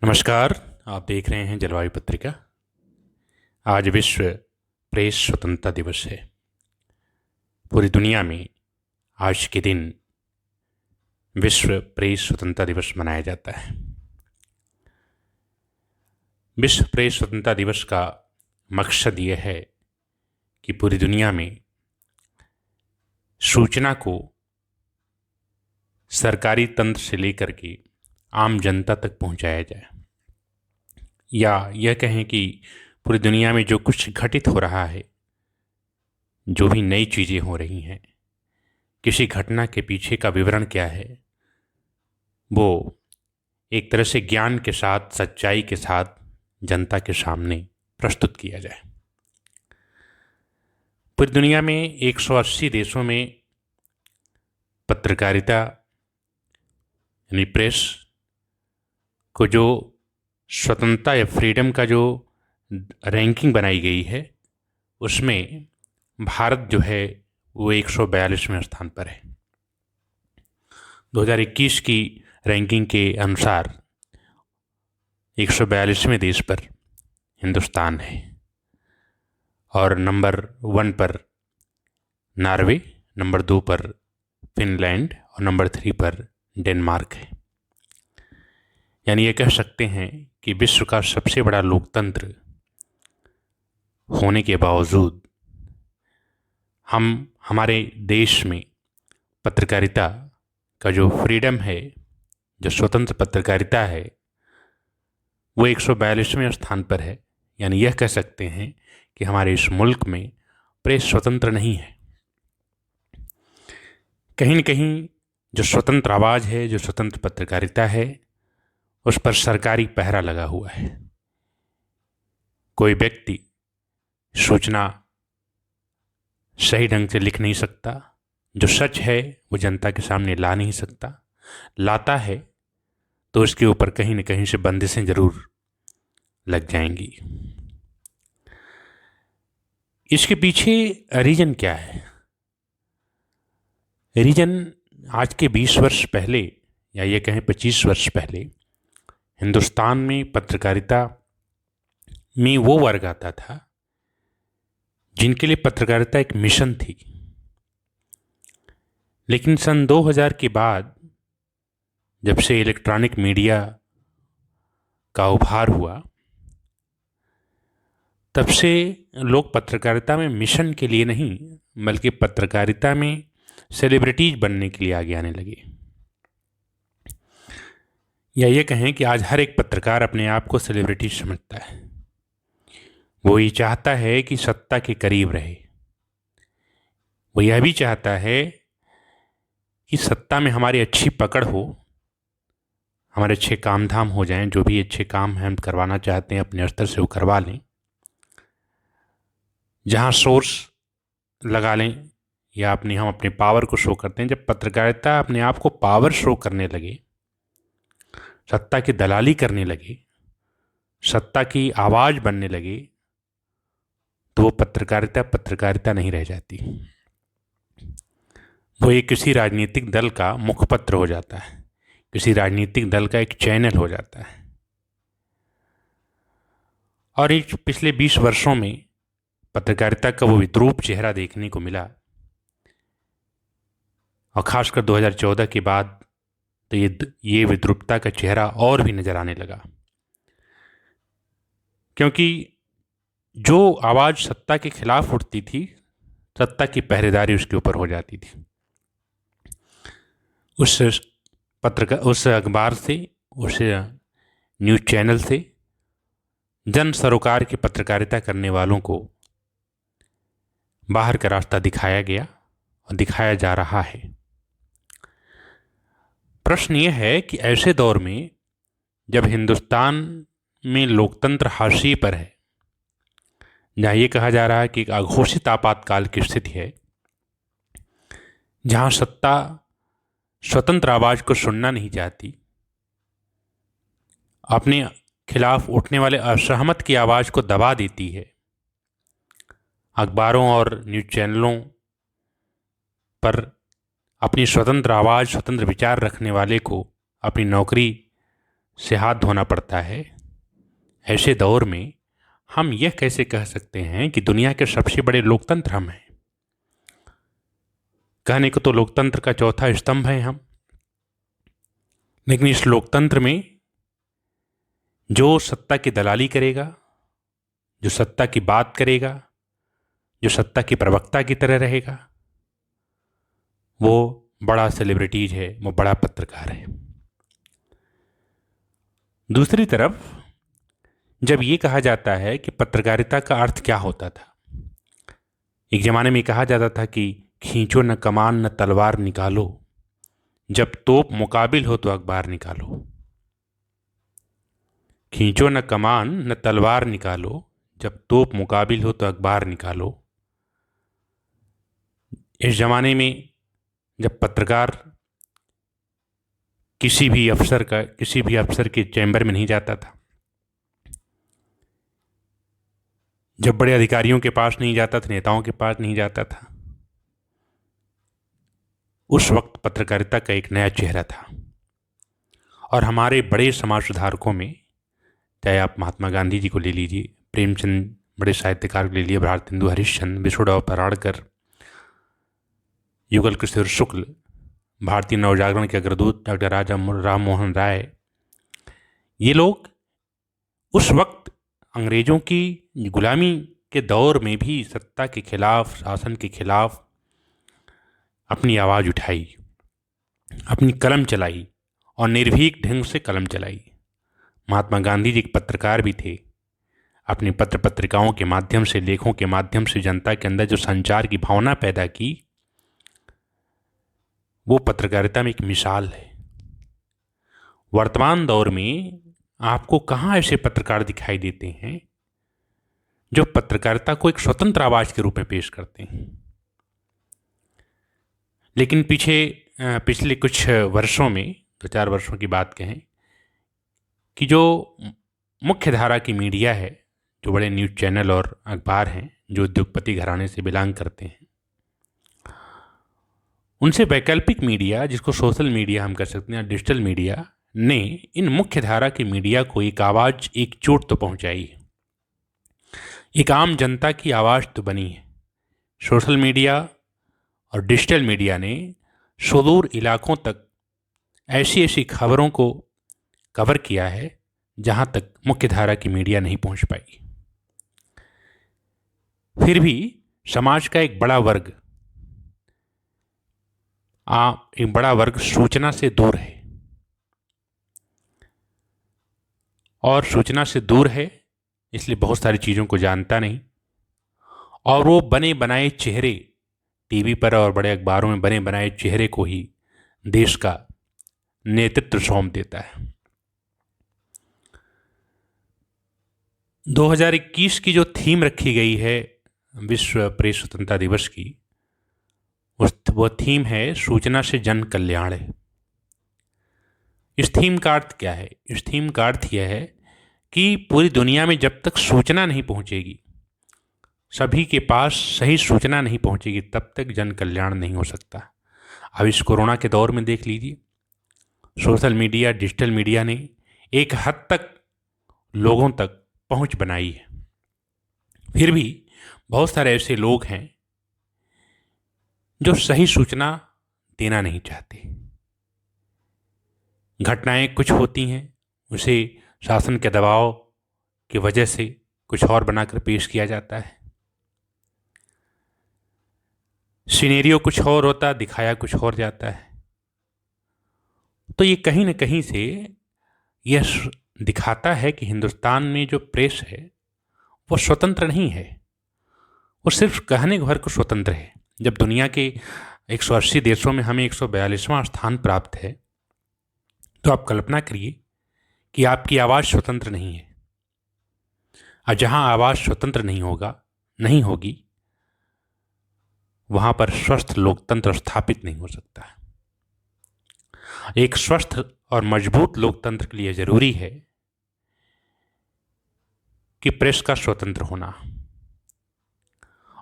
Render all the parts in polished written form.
नमस्कार। आप देख रहे हैं जलवायु पत्रिका। आज विश्व प्रेस स्वतंत्रता दिवस है। पूरी दुनिया में आज के दिन विश्व प्रेस स्वतंत्रता दिवस मनाया जाता है। विश्व प्रेस स्वतंत्रता दिवस का मकसद यह है कि पूरी दुनिया में सूचना को सरकारी तंत्र से लेकर के आम जनता तक पहुंचाया जाए, या यह कहें कि पूरी दुनिया में जो कुछ घटित हो रहा है, जो भी नई चीज़ें हो रही हैं, किसी घटना के पीछे का विवरण क्या है, वो एक तरह से ज्ञान के साथ, सच्चाई के साथ जनता के सामने प्रस्तुत किया जाए। पूरी दुनिया में 180 देशों में पत्रकारिता यानी प्रेस को जो स्वतंत्रता या फ्रीडम का जो रैंकिंग बनाई गई है, उसमें भारत जो है वो 142वें स्थान पर है। 2021 की रैंकिंग के अनुसार 142वें देश पर हिंदुस्तान है और नंबर 1 पर नॉर्वे, नंबर 2 पर फिनलैंड और नंबर 3 पर डेनमार्क है। यानी ये कह सकते हैं कि विश्व का सबसे बड़ा लोकतंत्र होने के बावजूद हम हमारे देश में पत्रकारिता का जो फ्रीडम है, जो स्वतंत्र पत्रकारिता है, वो 142वें स्थान पर है। यानी यह कह सकते हैं कि हमारे इस मुल्क में प्रेस स्वतंत्र नहीं है। कहीं न कहीं जो स्वतंत्र आवाज़ है, जो स्वतंत्र पत्रकारिता है, उस पर सरकारी पहरा लगा हुआ है। कोई व्यक्ति सूचना सही ढंग से लिख नहीं सकता, जो सच है वो जनता के सामने ला नहीं सकता, लाता है तो उसके ऊपर कहीं न कहीं से बंदिशें ज़रूर लग जाएंगी। इसके पीछे रीज़न क्या है? रीज़न आज के 20 वर्ष पहले, या ये कहें 25 वर्ष पहले, हिंदुस्तान में पत्रकारिता में वो वर्ग आता था जिनके लिए पत्रकारिता एक मिशन थी। लेकिन सन 2000 के बाद जब से इलेक्ट्रॉनिक मीडिया का उभार हुआ, तब से लोग पत्रकारिता में मिशन के लिए नहीं, बल्कि पत्रकारिता में सेलिब्रिटीज बनने के लिए आगे आने लगे। या ये कहें कि आज हर एक पत्रकार अपने आप को सेलिब्रिटी समझता है। वो ये चाहता है कि सत्ता के करीब रहे। वो यह भी चाहता है कि सत्ता में हमारी अच्छी पकड़ हो, हमारे अच्छे काम धाम हो जाएं, जो भी अच्छे काम हम करवाना चाहते हैं अपने स्तर से वो करवा लें, जहां सोर्स लगा लें, या हम अपने पावर को शो करते हैं। जब पत्रकारिता अपने आप को पावर शो करने लगे, सत्ता की दलाली करने लगे, सत्ता की आवाज़ बनने लगे, तो वो पत्रकारिता नहीं रह जाती। वो एक किसी राजनीतिक दल का मुखपत्र हो जाता है, किसी राजनीतिक दल का एक चैनल हो जाता है। और एक पिछले 20 वर्षों में पत्रकारिता का वो विद्रूप चेहरा देखने को मिला, और ख़ासकर 2014 के बाद तो ये विद्रूपता का चेहरा और भी नज़र आने लगा। क्योंकि जो आवाज़ सत्ता के खिलाफ उठती थी, सत्ता की पहरेदारी उसके ऊपर हो जाती थी। उस अखबार से, उस न्यूज़ चैनल से जन सरोकार की पत्रकारिता करने वालों को बाहर का रास्ता दिखाया गया और दिखाया जा रहा है। प्रश्न यह है कि ऐसे दौर में जब हिंदुस्तान में लोकतंत्र हाशिए पर है, जहाँ ये कहा जा रहा है कि एक अघोषित आपातकाल की स्थिति है, जहाँ सत्ता स्वतंत्र आवाज़ को सुनना नहीं चाहती, अपने खिलाफ उठने वाले असहमत की आवाज़ को दबा देती है, अखबारों और न्यूज़ चैनलों पर अपनी स्वतंत्र आवाज़, स्वतंत्र विचार रखने वाले को अपनी नौकरी से हाथ धोना पड़ता है, ऐसे दौर में हम यह कैसे कह सकते हैं कि दुनिया के सबसे बड़े लोकतंत्र हम हैं? कहने को तो लोकतंत्र का चौथा स्तंभ है हम, लेकिन इस लोकतंत्र में जो सत्ता की दलाली करेगा, जो सत्ता की बात करेगा, जो सत्ता की प्रवक्ता की तरह रहेगा, वो बड़ा सेलिब्रिटीज है, वो बड़ा पत्रकार है। दूसरी तरफ जब ये कहा जाता है कि पत्रकारिता का अर्थ क्या होता था, एक ज़माने में कहा जाता था कि खींचो न कमान न तलवार निकालो, जब तोप मुकाबिल हो तो अखबार निकालो। खींचो न कमान न तलवार निकालो, जब तोप मुकाबिल हो तो अखबार निकालो। इस ज़माने में जब पत्रकार किसी भी अफसर के चैम्बर में नहीं जाता था, जब बड़े अधिकारियों के पास नहीं जाता था, नेताओं के पास नहीं जाता था, उस वक्त पत्रकारिता का एक नया चेहरा था। और हमारे बड़े समाज सुधारकों में, चाहे आप महात्मा गांधी जी को ले लीजिए, प्रेमचंद बड़े साहित्यकार को ले लीजिए, भारतेंदु हरिश्चंद्र, विष्णुराव पराड़कर, युगल किशोर शुक्ल, भारतीय नवजागरण के अग्रदूत डॉक्टर राजा राम मोहन राय, ये लोग उस वक्त अंग्रेज़ों की गुलामी के दौर में भी सत्ता के खिलाफ, शासन के खिलाफ अपनी आवाज़ उठाई, अपनी कलम चलाई और निर्भीक ढंग से कलम चलाई। महात्मा गांधी जी एक पत्रकार भी थे। अपनी पत्र पत्रिकाओं के माध्यम से, लेखों के माध्यम से जनता के अंदर जो संचार की भावना पैदा की, वो पत्रकारिता में एक मिसाल है। वर्तमान दौर में आपको कहाँ ऐसे पत्रकार दिखाई देते हैं जो पत्रकारिता को एक स्वतंत्र आवाज़ के रूप में पेश करते हैं? लेकिन पिछले कुछ वर्षों में, 2-4 वर्षों की बात कहें, कि जो मुख्य धारा की मीडिया है, जो बड़े न्यूज़ चैनल और अखबार हैं, जो उद्योगपति घराने से बिलोंग करते हैं, उनसे वैकल्पिक मीडिया, जिसको सोशल मीडिया हम कर सकते हैं, डिजिटल मीडिया ने इन मुख्य धारा की मीडिया को एक आवाज़, एक चोट तो पहुंचाई है, एक आम जनता की आवाज़ तो बनी है। सोशल मीडिया और डिजिटल मीडिया ने सुदूर इलाकों तक ऐसी ऐसी खबरों को कवर किया है जहां तक मुख्य धारा की मीडिया नहीं पहुंच पाई। फिर भी समाज का एक बड़ा वर्ग सूचना से दूर है, और सूचना से दूर है इसलिए बहुत सारी चीज़ों को जानता नहीं, और वो बने बनाए चेहरे, टीवी पर और बड़े अखबारों में बने बनाए चेहरे को ही देश का नेतृत्व सौंप देता है। 2021 की जो थीम रखी गई है विश्व प्रेस स्वतंत्रता दिवस की, वो थीम है सूचना से जन कल्याण है। इस थीम का अर्थ क्या है? इस थीम का अर्थ यह है कि पूरी दुनिया में जब तक सूचना नहीं पहुंचेगी, सभी के पास सही सूचना नहीं पहुंचेगी, तब तक जन कल्याण नहीं हो सकता। अब इस कोरोना के दौर में देख लीजिए, सोशल मीडिया, डिजिटल मीडिया ने एक हद तक लोगों तक पहुंच बनाई है। फिर भी बहुत सारे ऐसे लोग हैं जो सही सूचना देना नहीं चाहते। घटनाएं कुछ होती हैं, उसे शासन के दबाव की वजह से कुछ और बनाकर पेश किया जाता है। सिनेरियो कुछ और होता, दिखाया कुछ और जाता है। तो ये कहीं न कहीं से यह दिखाता है कि हिंदुस्तान में जो प्रेस है वो स्वतंत्र नहीं है, वो सिर्फ कहने भर को स्वतंत्र है। जब दुनिया के 180 देशों में हमें 142वां स्थान प्राप्त है, तो आप कल्पना करिए कि आपकी आवाज़ स्वतंत्र नहीं है। और जहाँ आवाज़ स्वतंत्र नहीं होगी, वहाँ पर स्वस्थ लोकतंत्र स्थापित नहीं हो सकता। एक स्वस्थ और मजबूत लोकतंत्र के लिए ज़रूरी है कि प्रेस का स्वतंत्र होना,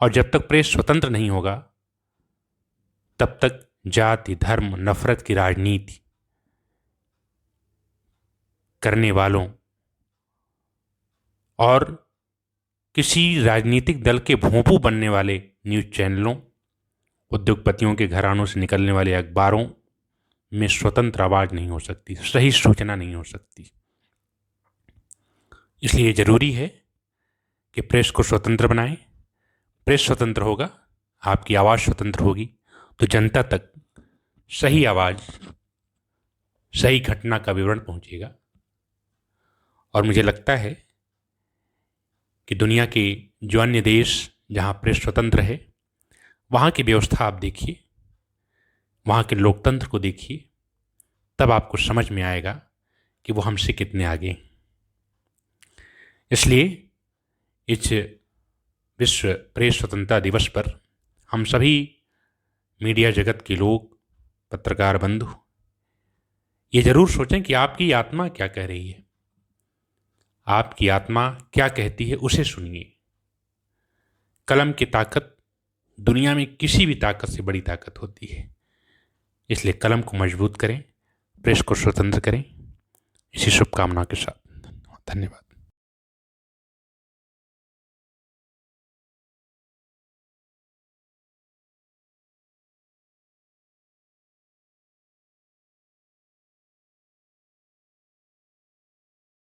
और जब तक प्रेस स्वतंत्र नहीं होगा, तब तक जाति, धर्म, नफरत की राजनीति करने वालों और किसी राजनीतिक दल के भोंपू बनने वाले न्यूज़ चैनलों, उद्योगपतियों के घरानों से निकलने वाले अखबारों में स्वतंत्र आवाज़ नहीं हो सकती, सही सूचना नहीं हो सकती। इसलिए ज़रूरी है कि प्रेस को स्वतंत्र बनाएं। प्रेस स्वतंत्र होगा, आपकी आवाज़ स्वतंत्र होगी, तो जनता तक सही आवाज़, सही घटना का विवरण पहुंचेगा। और मुझे लगता है कि दुनिया के जो अन्य देश जहां प्रेस स्वतंत्र है, वहाँ की व्यवस्था आप देखिए, वहाँ के लोकतंत्र को देखिए, तब आपको समझ में आएगा कि वो हमसे कितने आगे हैं। इसलिए इस विश्व प्रेस स्वतंत्रता दिवस पर हम सभी मीडिया जगत के लोग, पत्रकार बंधु, ये ज़रूर सोचें कि आपकी आत्मा क्या कह रही है। आपकी आत्मा क्या कहती है, उसे सुनिए। कलम की ताकत दुनिया में किसी भी ताकत से बड़ी ताकत होती है। इसलिए कलम को मजबूत करें, प्रेस को स्वतंत्र करें। इसी शुभकामना के साथ धन्यवाद।